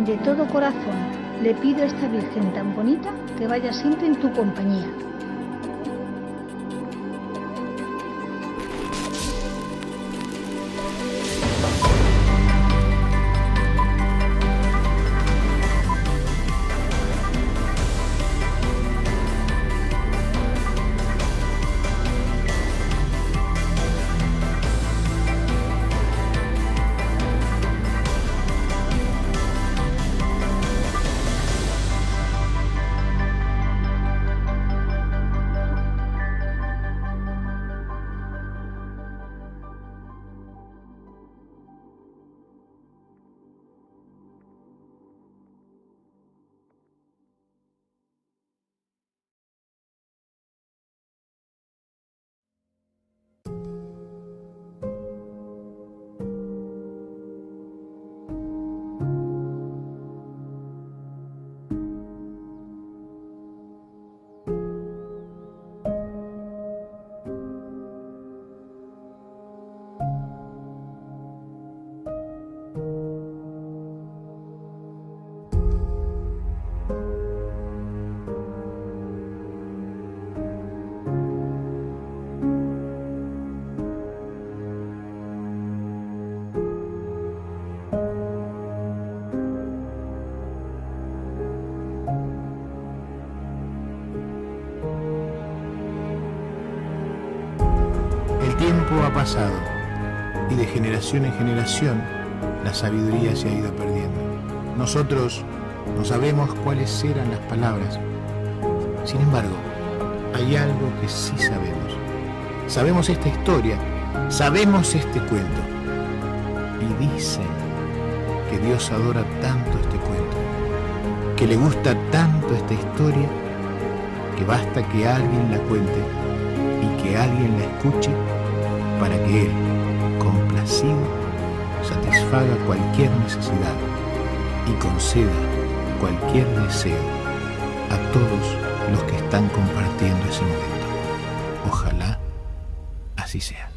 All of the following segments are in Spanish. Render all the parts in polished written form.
De todo corazón le pido a esta Virgen tan bonita que vaya siempre en tu compañía. El tiempo ha pasado y de generación en generación la sabiduría se ha ido perdiendo. Nosotros no sabemos cuáles eran las palabras. Sin embargo, hay algo que sí sabemos. Sabemos esta historia, sabemos este cuento. Y dicen que Dios adora tanto este cuento, que le gusta tanto esta historia, que basta que alguien la cuente y que alguien la escuche para que Él, complacido, satisfaga cualquier necesidad y conceda cualquier deseo a todos los que están compartiendo ese momento. Ojalá así sea.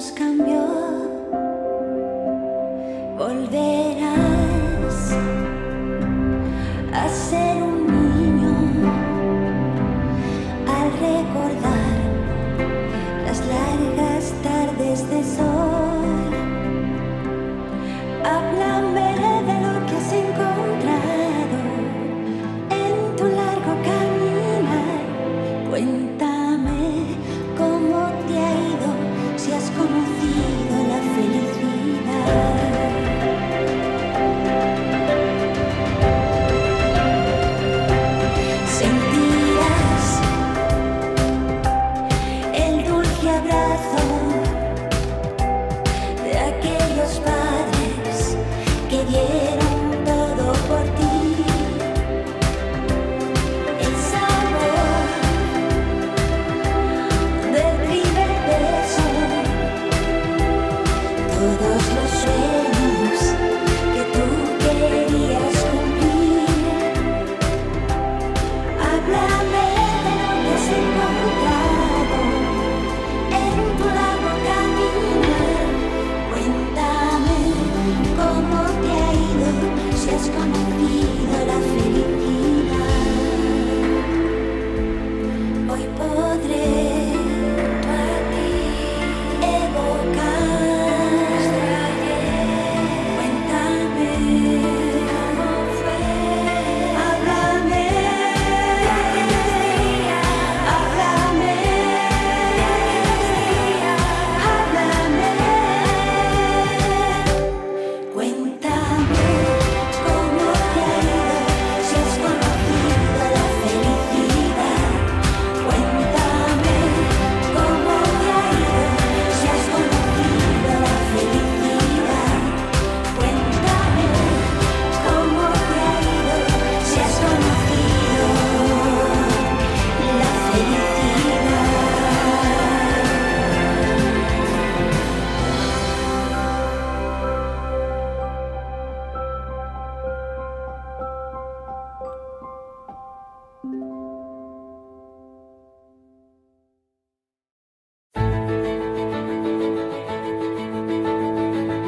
nos cambió. Volverás a ser un niño al recordar las largas tardes de sol. Háblame de lo que has encontrado en tu largo caminar. Cuéntame cómo te ha ido, si has conocido la felicidad. Sentías el dulce abrazo de aquellos padres que dieron todo por ti. El sabor del primer beso, todos los sueños que tú querías cumplir. Háblame de lo que has encontrado en tu largo caminar. Cuéntame cómo te ha ido, si has conocido la felicidad. Hoy podré a ti evocar. Cuéntame cómo fue. Háblame. Háblame. Háblame. Cuéntame cómo te ha ido, si has conocido la felicidad. Cuéntame cómo te ha ido, si has conocido la felicidad. Cuéntame cómo te ha ido, si has conocido la felicidad.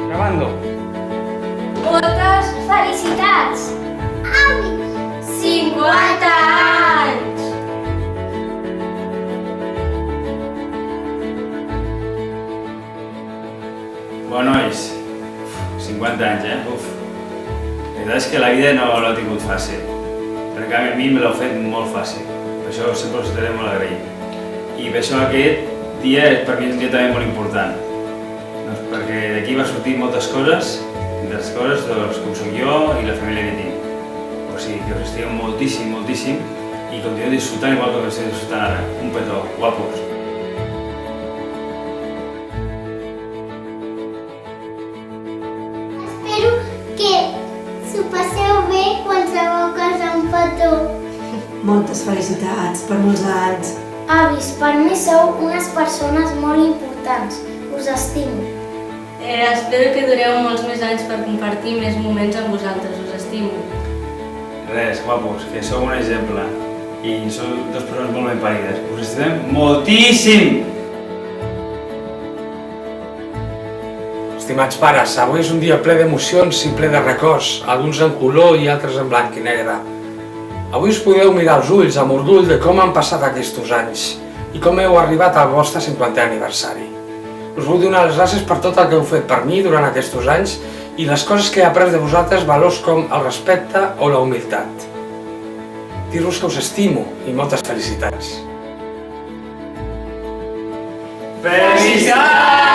Grabando. Moltes felicitats! Avis! 50 anys! Bueno, nois, 50 anys, Uf. La veritat és que la vida no l'ha tingut fàcil, perquè a mi me l'ha fet molt fàcil. Per això sempre us estaré molt agraït. I per això aquest dia per mi és un dia també molt important. Doncs perquè d'aquí va sortir moltes coses, entre les coses doncs, com soc jo i la família que tinc. O sigui que us estimo moltíssim, moltíssim i continuo disfrutant igual que estic disfrutant ara. Un petó, guapos. Espero que s'ho passeu bé quan sabeu casar un petó. Moltes felicitats per molts anys. Avis, per mi sou unes persones molt importants. Us estimo. Espero que dureu molts més anys per compartir més moments amb vosaltres. Us estimo. Res, guapos, que sou un exemple i sou dues persones molt ben parides. Us estimem moltíssim! Estimats pares, avui és un dia ple d'emocions i ple de records, alguns en color i altres en blanc i negre. Avui us podeu mirar als ulls amb orgull de com han passat aquests anys i com heu arribat al vostre 50è aniversari. Us vull donar les gràcies per tot el que heu fet per mi durant aquests anys i les coses que he après de vosaltres, valors com el respecte o la humilitat. Dir-vos que us estimo i moltes felicitats. Felicitats!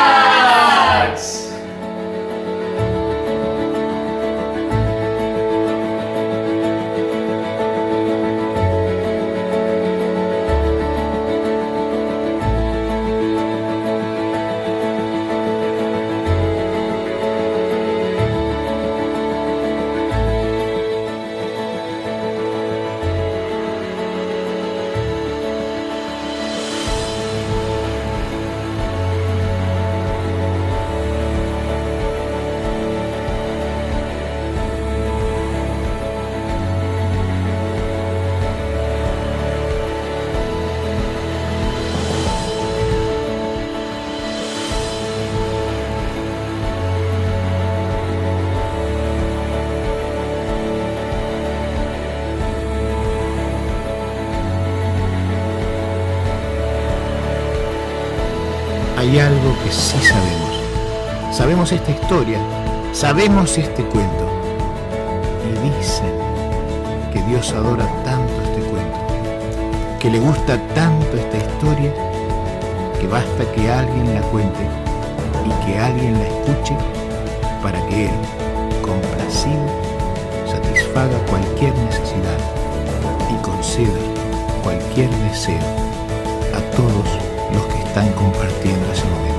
que sí sabemos. Sabemos esta historia, sabemos este cuento. Y dicen que Dios adora tanto este cuento, que le gusta tanto esta historia, que basta que alguien la cuente y que alguien la escuche para que Él, complacido, satisfaga cualquier necesidad y conceda cualquier deseo a todos los que están compartiendo ese momento.